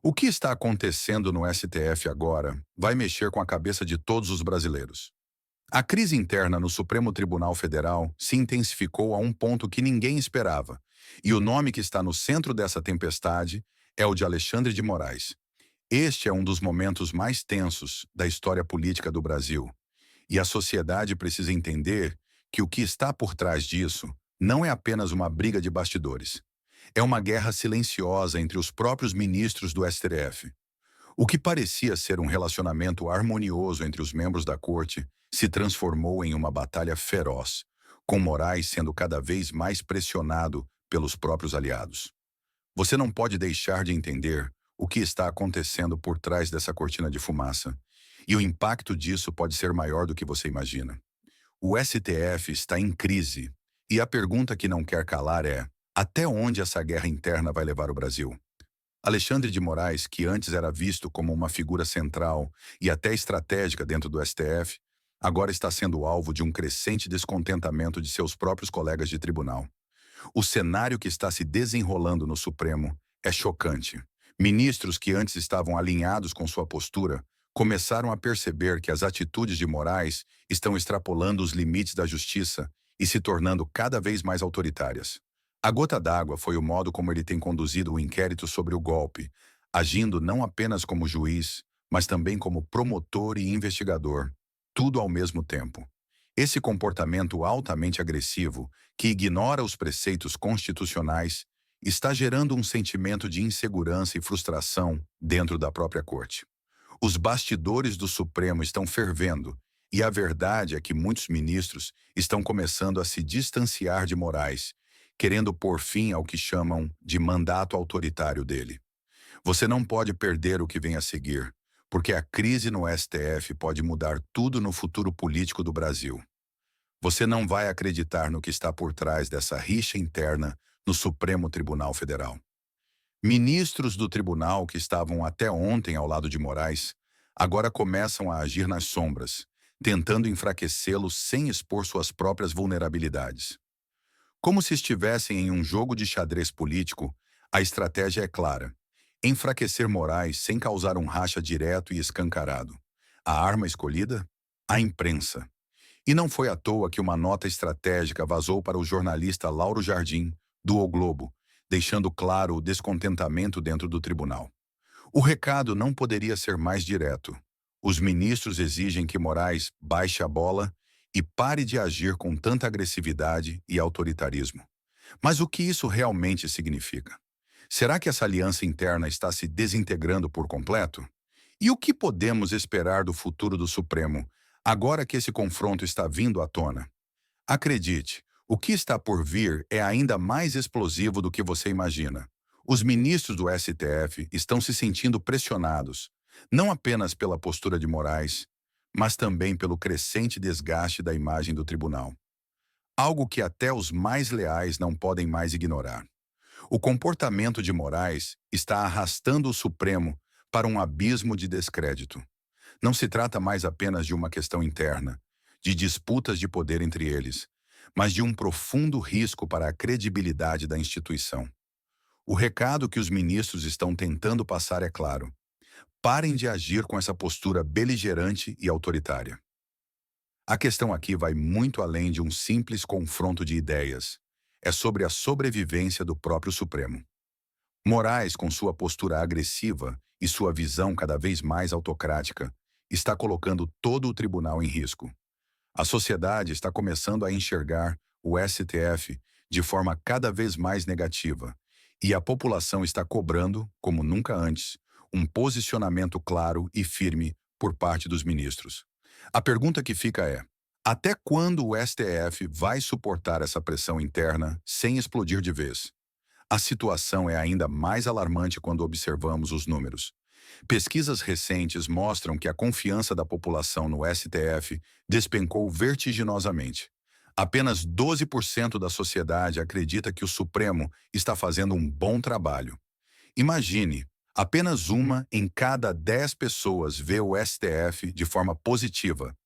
O que está acontecendo no STF agora vai mexer com a cabeça de todos os brasileiros. A crise interna no Supremo Tribunal Federal se intensificou a um ponto que ninguém esperava, e o nome que está no centro dessa tempestade é o de Alexandre de Moraes. Este é um dos momentos mais tensos da história política do Brasil, e a sociedade precisa entender que o que está por trás disso não é apenas uma briga de bastidores. É uma guerra silenciosa entre os próprios ministros do STF. O que parecia ser um relacionamento harmonioso entre os membros da corte se transformou em uma batalha feroz, com Moraes sendo cada vez mais pressionado pelos próprios aliados. Você não pode deixar de entender o que está acontecendo por trás dessa cortina de fumaça, e o impacto disso pode ser maior do que você imagina. O STF está em crise, e a pergunta que não quer calar é: até onde essa guerra interna vai levar o Brasil? Alexandre de Moraes, que antes era visto como uma figura central e até estratégica dentro do STF, agora está sendo alvo de um crescente descontentamento de seus próprios colegas de tribunal. O cenário que está se desenrolando no Supremo é chocante. Ministros que antes estavam alinhados com sua postura começaram a perceber que as atitudes de Moraes estão extrapolando os limites da justiça e se tornando cada vez mais autoritárias. A gota d'água foi o modo como ele tem conduzido o inquérito sobre o golpe, agindo não apenas como juiz, mas também como promotor e investigador, tudo ao mesmo tempo. Esse comportamento altamente agressivo, que ignora os preceitos constitucionais, está gerando um sentimento de insegurança e frustração dentro da própria corte. Os bastidores do Supremo estão fervendo, e a verdade é que muitos ministros estão começando a se distanciar de Moraes, querendo pôr fim ao que chamam de mandato autoritário dele. Você não pode perder o que vem a seguir, porque a crise no STF pode mudar tudo no futuro político do Brasil. Você não vai acreditar no que está por trás dessa rixa interna no Supremo Tribunal Federal. Ministros do tribunal que estavam até ontem ao lado de Moraes, agora começam a agir nas sombras, tentando enfraquecê-lo sem expor suas próprias vulnerabilidades. Como se estivessem em um jogo de xadrez político, a estratégia é clara: enfraquecer Moraes sem causar um racha direto e escancarado. A arma escolhida? A imprensa. E não foi à toa que uma nota estratégica vazou para o jornalista Lauro Jardim, do O Globo, deixando claro o descontentamento dentro do tribunal. O recado não poderia ser mais direto. Os ministros exigem que Moraes baixe a bola e pare de agir com tanta agressividade e autoritarismo. Mas o que isso realmente significa? Será que essa aliança interna está se desintegrando por completo? E o que podemos esperar do futuro do Supremo, agora que esse confronto está vindo à tona? Acredite, o que está por vir é ainda mais explosivo do que você imagina. Os ministros do STF estão se sentindo pressionados, não apenas pela postura de Moraes, mas também pelo crescente desgaste da imagem do tribunal. Algo que até os mais leais não podem mais ignorar. O comportamento de Moraes está arrastando o Supremo para um abismo de descrédito. Não se trata mais apenas de uma questão interna, de disputas de poder entre eles, mas de um profundo risco para a credibilidade da instituição. O recado que os ministros estão tentando passar é claro: parem de agir com essa postura beligerante e autoritária. A questão aqui vai muito além de um simples confronto de ideias. É sobre a sobrevivência do próprio Supremo. Moraes, com sua postura agressiva e sua visão cada vez mais autocrática, está colocando todo o tribunal em risco. A sociedade está começando a enxergar o STF de forma cada vez mais negativa, e a população está cobrando, como nunca antes, um posicionamento claro e firme por parte dos ministros. A pergunta que fica é: até quando o STF vai suportar essa pressão interna sem explodir de vez? A situação é ainda mais alarmante quando observamos os números. Pesquisas recentes mostram que a confiança da população no STF despencou vertiginosamente. Apenas 12% da sociedade acredita que o Supremo está fazendo um bom trabalho. Imagine, apenas uma em cada 10 pessoas vê o STF de forma positiva.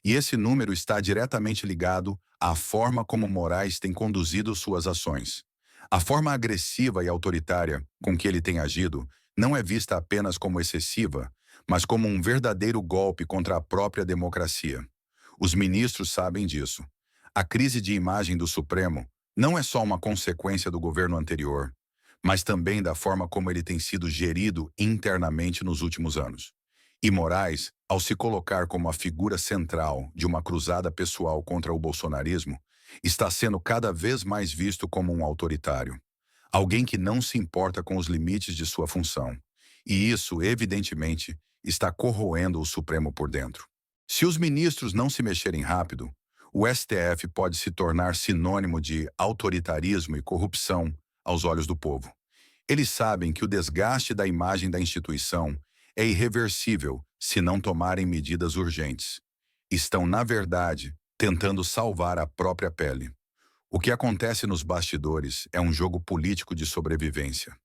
E esse número está diretamente ligado à forma como Moraes tem conduzido suas ações. A forma agressiva e autoritária com que ele tem agido não é vista apenas como excessiva, mas como um verdadeiro golpe contra a própria democracia. Os ministros sabem disso. A crise de imagem do Supremo não é só uma consequência do governo anterior, mas também da forma como ele tem sido gerido internamente nos últimos anos. E Moraes, ao se colocar como a figura central de uma cruzada pessoal contra o bolsonarismo, está sendo cada vez mais visto como um autoritário. Alguém que não se importa com os limites de sua função. E isso, evidentemente, está corroendo o Supremo por dentro. Se os ministros não se mexerem rápido, o STF pode se tornar sinônimo de autoritarismo e corrupção aos olhos do povo. Eles sabem que o desgaste da imagem da instituição é irreversível se não tomarem medidas urgentes. Estão, na verdade, tentando salvar a própria pele. O que acontece nos bastidores é um jogo político de sobrevivência.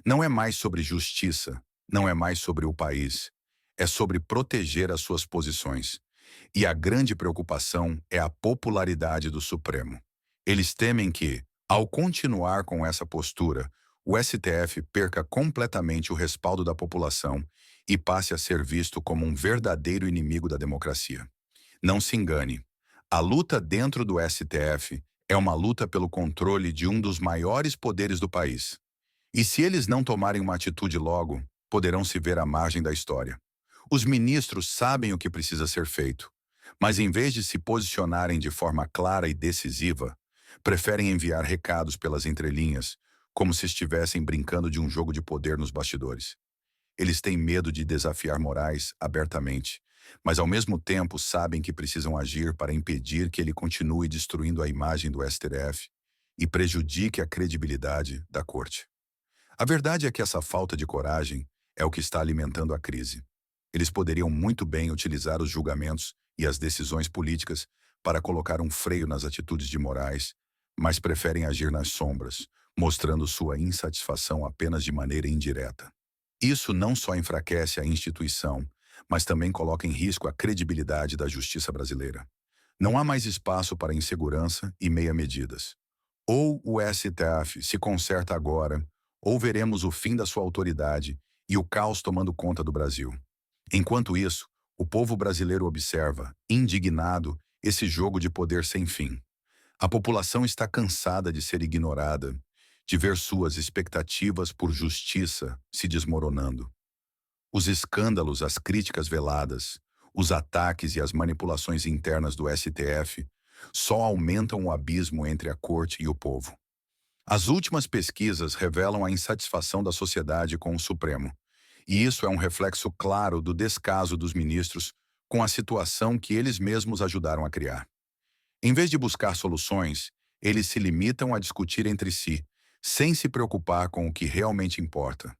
Não é mais sobre justiça, não é mais sobre o país. É sobre proteger as suas posições. E a grande preocupação é a popularidade do Supremo. Eles temem que, ao continuar com essa postura, o STF perca completamente o respaldo da população e passe a ser visto como um verdadeiro inimigo da democracia. Não se engane. A luta dentro do STF é uma luta pelo controle de um dos maiores poderes do país. E se eles não tomarem uma atitude logo, poderão se ver à margem da história. Os ministros sabem o que precisa ser feito, mas em vez de se posicionarem de forma clara e decisiva, preferem enviar recados pelas entrelinhas, como se estivessem brincando de um jogo de poder nos bastidores. Eles têm medo de desafiar Moraes abertamente, mas ao mesmo tempo sabem que precisam agir para impedir que ele continue destruindo a imagem do STF e prejudique a credibilidade da corte. A verdade é que essa falta de coragem é o que está alimentando a crise. Eles poderiam muito bem utilizar os julgamentos e as decisões políticas para colocar um freio nas atitudes de Moraes, mas preferem agir nas sombras, mostrando sua insatisfação apenas de maneira indireta. Isso não só enfraquece a instituição, mas também coloca em risco a credibilidade da justiça brasileira. Não há mais espaço para insegurança e meia-medidas. Ou o STF se conserta agora, ou veremos o fim da sua autoridade e o caos tomando conta do Brasil. Enquanto isso, o povo brasileiro observa, indignado, esse jogo de poder sem fim. A população está cansada de ser ignorada, de ver suas expectativas por justiça se desmoronando. Os escândalos, as críticas veladas, os ataques e as manipulações internas do STF só aumentam o abismo entre a corte e o povo. As últimas pesquisas revelam a insatisfação da sociedade com o Supremo, e isso é um reflexo claro do descaso dos ministros com a situação que eles mesmos ajudaram a criar. Em vez de buscar soluções, eles se limitam a discutir entre si, sem se preocupar com o que realmente importa: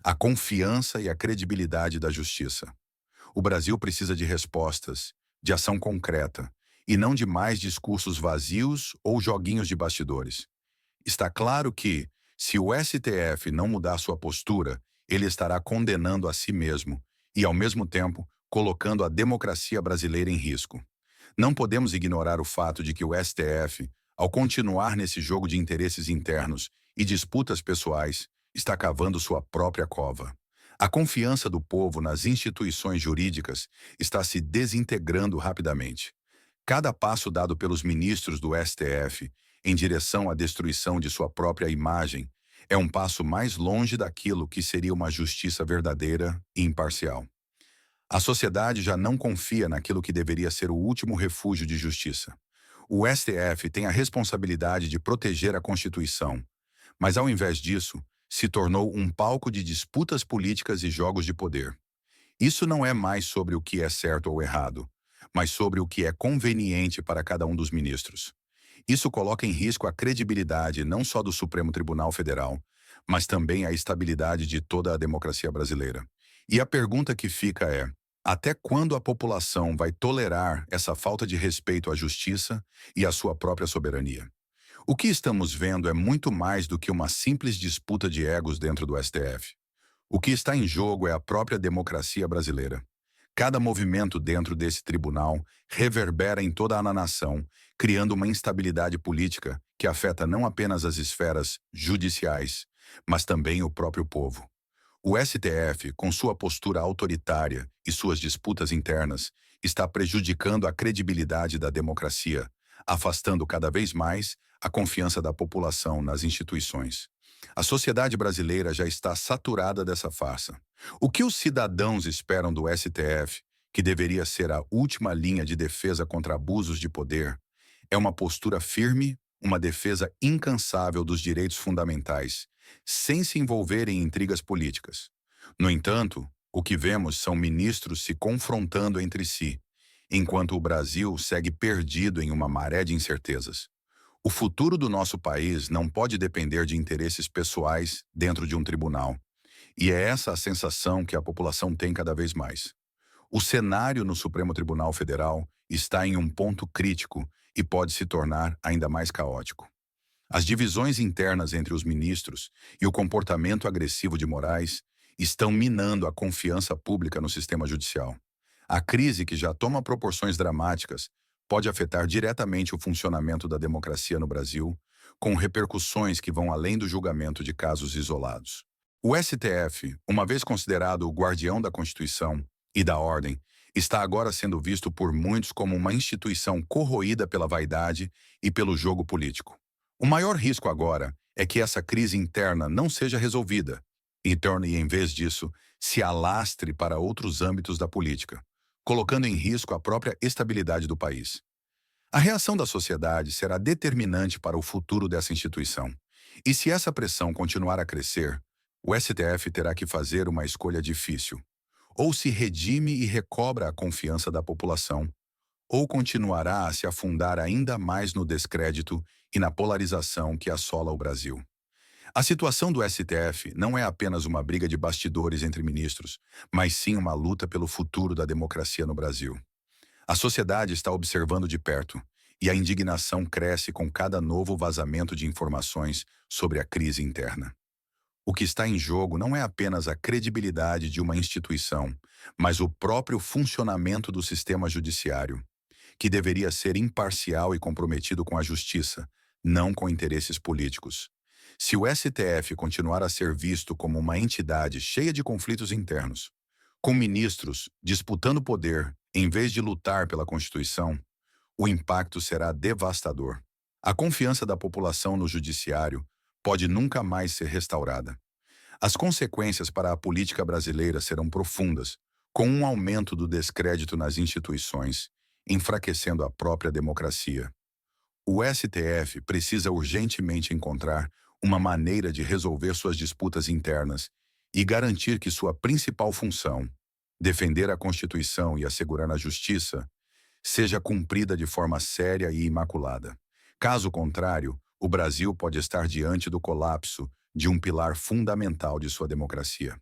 a confiança e a credibilidade da justiça. O Brasil precisa de respostas, de ação concreta, e não de mais discursos vazios ou joguinhos de bastidores. Está claro que, se o STF não mudar sua postura, ele estará condenando a si mesmo e, ao mesmo tempo, colocando a democracia brasileira em risco. Não podemos ignorar o fato de que o STF, ao continuar nesse jogo de interesses internos e disputas pessoais, está cavando sua própria cova. A confiança do povo nas instituições jurídicas está se desintegrando rapidamente. Cada passo dado pelos ministros do STF em direção à destruição de sua própria imagem é um passo mais longe daquilo que seria uma justiça verdadeira e imparcial. A sociedade já não confia naquilo que deveria ser o último refúgio de justiça. O STF tem a responsabilidade de proteger a Constituição, mas ao invés disso, se tornou um palco de disputas políticas e jogos de poder. Isso não é mais sobre o que é certo ou errado, mas sobre o que é conveniente para cada um dos ministros. Isso coloca em risco a credibilidade não só do Supremo Tribunal Federal, mas também a estabilidade de toda a democracia brasileira. E a pergunta que fica é: até quando a população vai tolerar essa falta de respeito à justiça e à sua própria soberania? O que estamos vendo é muito mais do que uma simples disputa de egos dentro do STF. O que está em jogo é a própria democracia brasileira. Cada movimento dentro desse tribunal reverbera em toda a nação, criando uma instabilidade política que afeta não apenas as esferas judiciais, mas também o próprio povo. O STF, com sua postura autoritária e suas disputas internas, está prejudicando a credibilidade da democracia, afastando cada vez mais a confiança da população nas instituições. A sociedade brasileira já está saturada dessa farsa. O que os cidadãos esperam do STF, que deveria ser a última linha de defesa contra abusos de poder, é uma postura firme, uma defesa incansável dos direitos fundamentais, sem se envolver em intrigas políticas. No entanto, o que vemos são ministros se confrontando entre si, enquanto o Brasil segue perdido em uma maré de incertezas. O futuro do nosso país não pode depender de interesses pessoais dentro de um tribunal. E é essa a sensação que a população tem cada vez mais. O cenário no Supremo Tribunal Federal está em um ponto crítico e pode se tornar ainda mais caótico. As divisões internas entre os ministros e o comportamento agressivo de Moraes estão minando a confiança pública no sistema judicial. A crise, que já toma proporções dramáticas, pode afetar diretamente o funcionamento da democracia no Brasil, com repercussões que vão além do julgamento de casos isolados. O STF, uma vez considerado o guardião da Constituição e da ordem, está agora sendo visto por muitos como uma instituição corroída pela vaidade e pelo jogo político. O maior risco agora é que essa crise interna não seja resolvida e torne, em vez disso, se alastre para outros âmbitos da política, colocando em risco a própria estabilidade do país. A reação da sociedade será determinante para o futuro dessa instituição. E se essa pressão continuar a crescer, o STF terá que fazer uma escolha difícil. Ou se redime e recobra a confiança da população, ou continuará a se afundar ainda mais no descrédito e na polarização que assola o Brasil. A situação do STF não é apenas uma briga de bastidores entre ministros, mas sim uma luta pelo futuro da democracia no Brasil. A sociedade está observando de perto, e a indignação cresce com cada novo vazamento de informações sobre a crise interna. O que está em jogo não é apenas a credibilidade de uma instituição, mas o próprio funcionamento do sistema judiciário, que deveria ser imparcial e comprometido com a justiça, não com interesses políticos. Se o STF continuar a ser visto como uma entidade cheia de conflitos internos, com ministros disputando poder em vez de lutar pela Constituição, o impacto será devastador. A confiança da população no judiciário pode nunca mais ser restaurada. As consequências para a política brasileira serão profundas, com um aumento do descrédito nas instituições, enfraquecendo a própria democracia. O STF precisa urgentemente encontrar uma maneira de resolver suas disputas internas e garantir que sua principal função, defender a Constituição e assegurar a justiça, seja cumprida de forma séria e imaculada. Caso contrário, o Brasil pode estar diante do colapso de um pilar fundamental de sua democracia.